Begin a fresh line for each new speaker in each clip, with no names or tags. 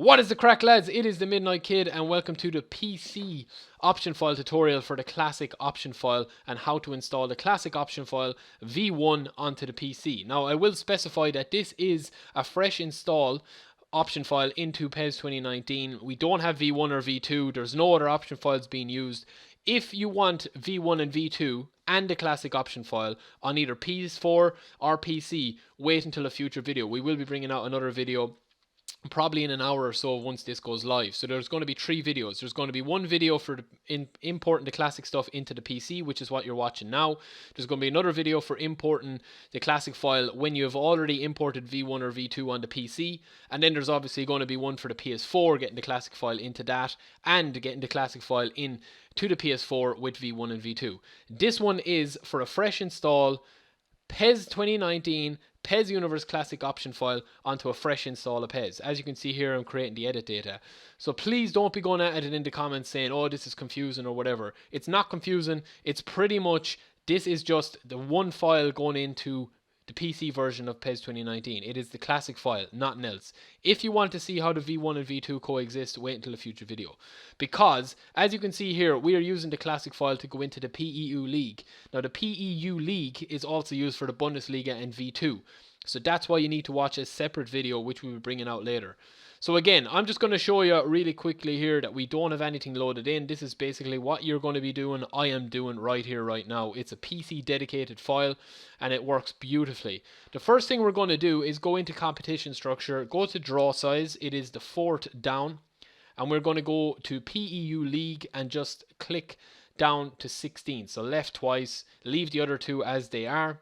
What is the crack, lads? It is the Midnight Kid, and welcome to the PC option file tutorial for the classic option file and how to install the classic option file v1 onto the PC. Now, I will specify that this is a fresh install option file into PES 2019. We don't have v1 or v2. There's no other option files being used. If you want v1 and v2 and the classic option file on either PS4 or PC, wait until a future video. We will be bringing out another video probably in an hour or so once this goes live. So there's going to be 3 videos. There's going to be one video for importing the classic stuff into the PC, which is what you're watching now. There's going to be another video for importing the classic file when you have already imported v1 or v2 on the PC. And then there's obviously going to be one for the PS4, getting the classic file into that and getting the classic file in to the PS4 with v1 and v2. This one is for a fresh install PES 2019 PES Universe Classic option file onto a fresh install of PES. As you can see here, I'm creating the edit data. So please don't be going at it in the comments saying, oh, this is confusing or whatever. It's not confusing. It's pretty much, this is just the one file going into the PC version of PES 2019. It is the classic file, nothing else. If you want to see how the V1 and V2 coexist, wait until a future video. Because, as you can see here, we are using the classic file to go into the PEU League. Now, the PEU League is also used for the Bundesliga and V2. So that's why you need to watch a separate video, which we'll be bringing out later. So again, I'm just going to show you really quickly here that we don't have anything loaded in. This is basically what you're going to be doing. I am doing right here, right now. It's a PC dedicated file and it works beautifully. The first thing we're going to do is go into competition structure, go to draw size. It is the 4th down. And we're going to go to PEU League and just click down to 16. So left twice, leave the other 2 as they are.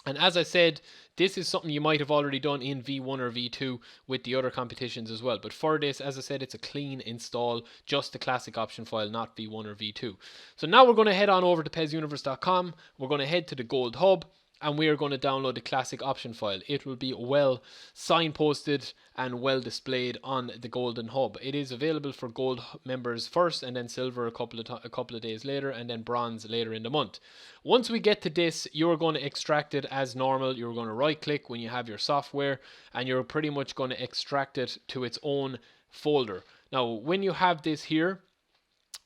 And as I said, this is something you might have already done in V1 or V2 with the other competitions as well. But for this, as I said, it's a clean install, just the classic option file, not V1 or V2. So now we're going to head on over to PESuniverse.com. We're going to head to the Gold Hub. And we are going to download the classic option file. It will be well signposted and well displayed on the Golden Hub. It is available for gold members first, and then silver a couple of days later, and then bronze later in the month. Once we get to this, you're going to extract it as normal. You're going to right click when you have your software, and you're pretty much going to extract it to its own folder. Now, when you have this here,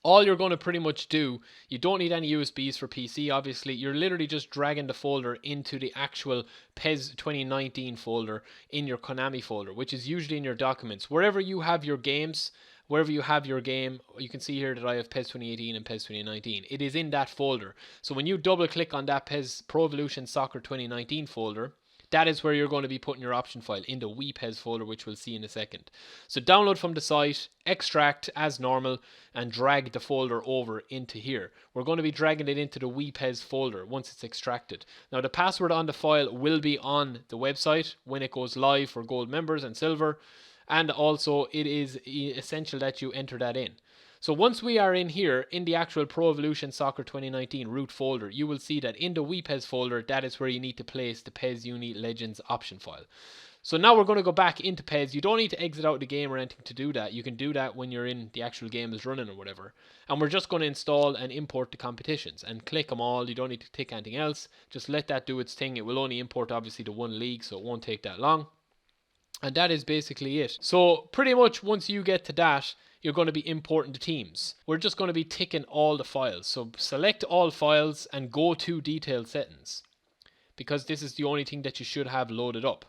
all you're going to pretty much do, you don't need any USBs for PC, obviously. You're literally just dragging the folder into the actual PES 2019 folder in your Konami folder, which is usually in your documents. Wherever you have your games, wherever you have your game, you can see here that I have PES 2018 and PES 2019. It is in that folder. So when you double click on that PES Pro Evolution Soccer 2019 folder, that is where you're going to be putting your option file in the WePES folder, which we'll see in a second. So download from the site, extract as normal, and drag the folder over into here. We're going to be dragging it into the WePES folder once it's extracted. Now the password on the file will be on the website when it goes live for gold members and silver. And also it is essential that you enter that in. So once we are in here, in the actual Pro Evolution Soccer 2019 root folder, you will see that in the WePES folder, that is where you need to place the PES Uni Legends option file. So now we're going to go back into PES. You don't need to exit out the game or anything to do that. You can do that when you're in the actual game is running or whatever. And we're just going to install and import the competitions and click them all. You don't need to tick anything else. Just let that do its thing. It will only import obviously the one league, so it won't take that long. And that is basically it. So pretty much once you get to that, you're going to be importing the teams. We're just going to be ticking all the files. So select all files and go to detailed settings, because this is the only thing that you should have loaded up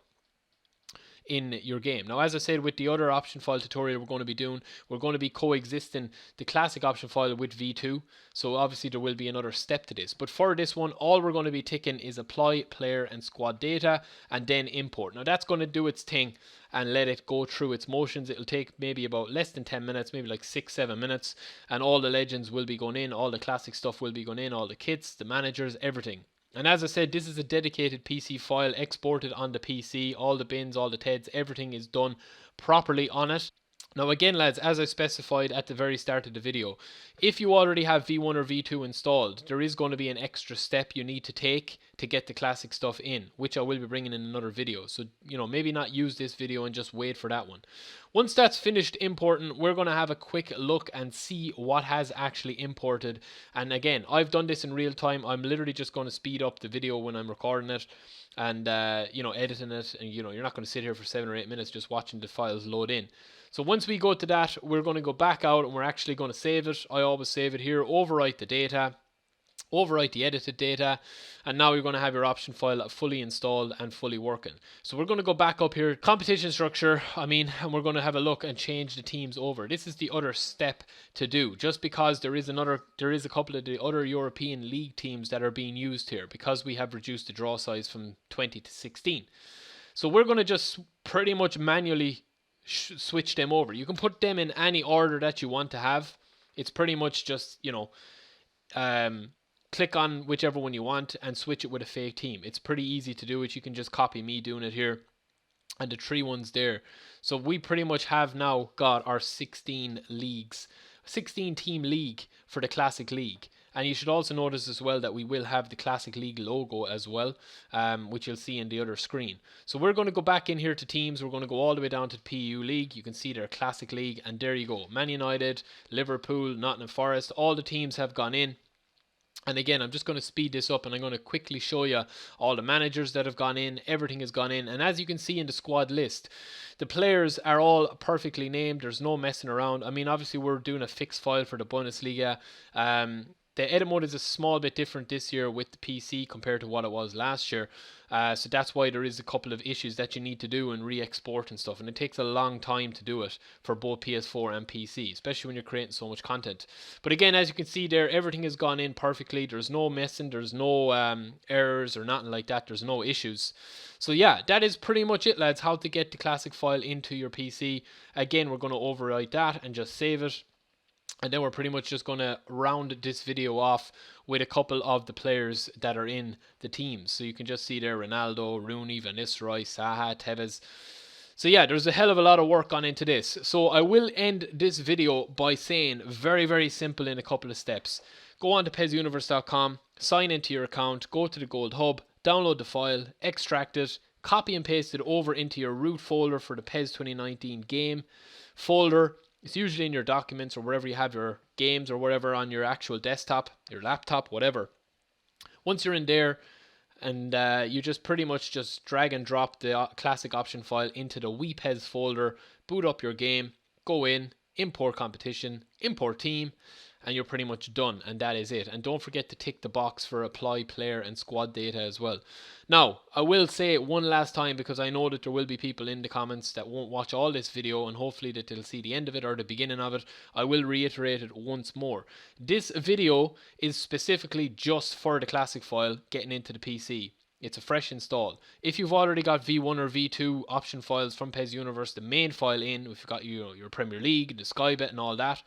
in your game. Now, as I said, with the other option file tutorial we're going to be doing, we're going to be coexisting the classic option file with V2. So obviously there will be another step to this. But for this one, all we're going to be ticking is apply player and squad data and then import. Now that's going to do its thing and let it go through its motions. It'll take maybe about less than 10 minutes, maybe like 6-7 minutes. And all the legends will be going in, all the classic stuff will be going in, all the kits, the managers, everything. And as I said, this is a dedicated PC file exported on the PC. All the bins, all the TEDs, everything is done properly on it. Now again, lads, as I specified at the very start of the video, if you already have V1 or V2 installed, there is going to be an extra step you need to take to get the classic stuff in, which I will be bringing in another video. So, you know, maybe not use this video and just wait for that one. Once that's finished importing, we're going to have a quick look and see what has actually imported. And again, I've done this in real time. I'm literally just going to speed up the video when I'm recording it and, you know, editing it. And, you know, you're not going to sit here for 7 or 8 minutes just watching the files load in. So once we go to that, we're going to go back out and we're actually going to save it. I always save it here, overwrite the data, overwrite the edited data, and now you're going to have your option file fully installed and fully working. So we're going to go back up here, competition structure, and we're going to have a look and change the teams over. This is the other step to do, just because there is a couple of the other European league teams that are being used here, because we have reduced the draw size from 20 to 16. So we're going to just pretty much manually switch them over. You can put them in any order that you want to have. It's pretty much just, click on whichever one you want and switch it with a fake team. It's pretty easy to do it. You can just copy me doing it here and the 3 ones there. So we pretty much have now got our 16 team league for the Classic League. And you should also notice as well that we will have the Classic League logo as well, which you'll see in the other screen. So we're going to go back in here to teams. We're going to go all the way down to the PU League. You can see their Classic League, and there you go. Man United, Liverpool, Nottingham Forest, all the teams have gone in. And again, I'm just going to speed this up and I'm going to quickly show you all the managers that have gone in. Everything has gone in. And as you can see in the squad list, the players are all perfectly named. There's no messing around. Obviously, we're doing a fixed file for the Bundesliga. The edit mode is a small bit different this year with the PC compared to what it was last year. So that's why there is a couple of issues that you need to do and re-export and stuff. And it takes a long time to do it for both PS4 and PC, especially when you're creating so much content. But again, as you can see there, everything has gone in perfectly. There's no messing, there's no errors or nothing like that. There's no issues. So yeah, that is pretty much it, lads, how to get the classic file into your PC. Again, we're going to overwrite that and just save it. And then we're pretty much just going to round this video off with a couple of the players that are in the teams. So you can just see there Ronaldo, Rooney, Van Nistelrooy, Saha, Tevez. So yeah, there's a hell of a lot of work gone into this. So I will end this video by saying very, very simple in a couple of steps. Go on to PESuniverse.com, sign into your account, go to the Gold Hub, download the file, extract it, copy and paste it over into your root folder for the PES 2019 game folder. It's usually in your documents or wherever you have your games or whatever on your actual desktop, your laptop, whatever. Once you're in there, and you just pretty much just drag and drop the classic option file into the WePES folder, boot up your game, go in, import competition, import team, and you're pretty much done, and that is it. And don't forget to tick the box for apply player and squad data as well. Now, I will say it one last time, because I know that there will be people in the comments that won't watch all this video, and hopefully that they'll see the end of it or the beginning of it. I will reiterate it once more. This video is specifically just for the classic file getting into the PC. It's a fresh install. If you've already got V1 or V2 option files from PES Universe, the main file in, if you've got your Premier League, the Sky Bet and all that,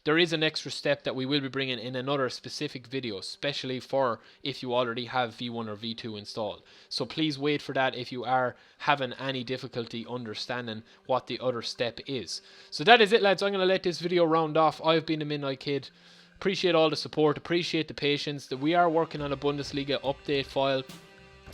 there is an extra step that we will be bringing in another specific video, especially for if you already have V1 or V2 installed. So please wait for that if you are having any difficulty understanding what the other step is. So that is it, lads. I'm going to let this video round off. I've been the Midnight Kid. Appreciate all the support. Appreciate the patience. That we are working on a Bundesliga update file,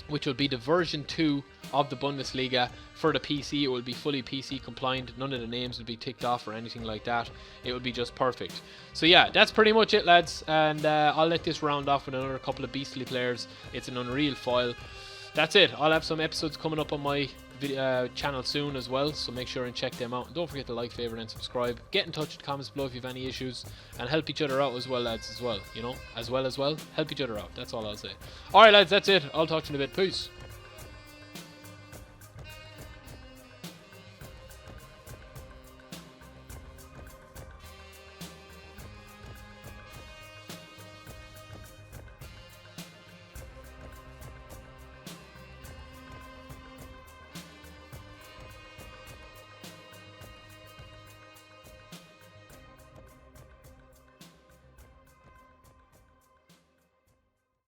which will be the version 2 of the Bundesliga for the PC. It will be fully PC compliant. None of the names will be ticked off or anything like that. It will be just perfect. So yeah, that's pretty much it, lads. And I'll let this round off with another couple of beastly players. It's an Unreal file. That's it. I'll have some episodes coming up on my channel soon as well, so make sure and check them out. And don't forget to like, favorite and subscribe. Get in touch with the comments below if you have any issues, and help each other out as well, lads, as well, help each other out. That's all I'll say. Alright, lads, that's it. I'll talk to you in a bit. Peace.